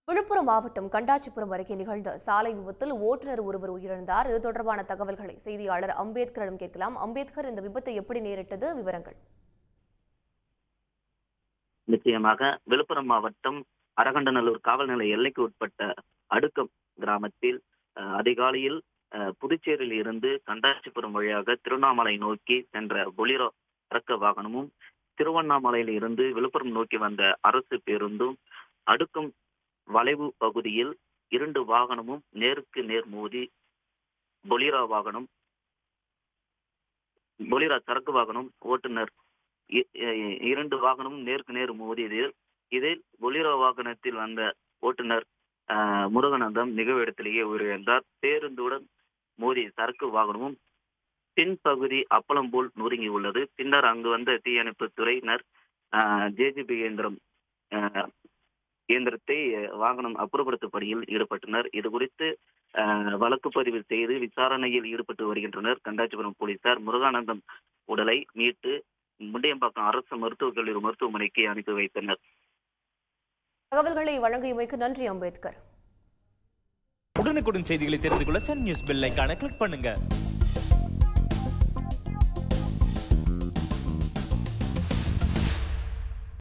விழுப்புரம் மாவட்டம் கண்டாச்சிபுரம் அருகே நிகழ்ந்த சாலை விபத்தில் ஓட்டுநர் ஒருவர் உயிரிழந்தார். இது தொடர்பான தகவல்களை செய்தியாளர் அம்பேத்கரிடம் கேட்கலாம். அம்பேத்கர், இந்த விபத்து எப்படி நேரிட்டது? விவரங்கள். நிச்சயமாக விழுப்புரம் மாவட்டம் அரகண்டநல்லூர் காவல் நிலைய எல்லைக்கு உட்பட்ட அடுக்கம் கிராமத்தில் அதிகாலையில் புதுச்சேரியில் இருந்து கண்டாச்சிபுரம் வழியாக திருவண்ணாமலை நோக்கி சென்ற பொலிரோ சரக்கு வாகனமும், திருவண்ணாமலையில் இருந்து விழுப்புரம் நோக்கி வந்த அரசு பேருந்தும் அடுக்கும் வளைவு பகுதியில் இரண்டு வாகனமும் நேருக்கு நேர் மோதி பொலிரோ சரக்கு வாகனம் ஓட்டுநர் இரண்டு வாகனமும் நேருக்கு நேர் மோதியது. இதில் பொலிரோ வாகனத்தில் வந்த ஓட்டுநர் முருகானந்தம் நிகழ்வு இடத்திலேயே உயிரிழந்தார். பேருந்துடன் மோதிய சரக்கு வாகனமும் பின்பகுதி அப்பளம் போல் நொறுங்கி உள்ளது. பின்னர் அங்கு வந்த தீயணைப்பு துறையினர் ஜேசிபி இயந்திரத்தை வாகனம் அப்புறப்படுத்தும் பணியில் ஈடுபட்டனர். இது குறித்து வழக்கு பதிவு செய்து விசாரணையில் ஈடுபட்டு வருகின்றனர். கண்டாச்சிபுரம் போலீசார் முருகானந்தம் உடலை மீட்டு முண்டியம்பாக்கம் அரசு மருத்துவக் கல்லூரி மருத்துவமனைக்கு அனுப்பி வைத்தனர். தகவல்களை வழங்கியமைக்கு நன்றி அம்பேத்கர். உடனுக்குடன் செய்திகளை தெரிந்து கொள்ள சன் நியூஸ் பெல் ஐகானை கிளிக் பண்ணுங்க.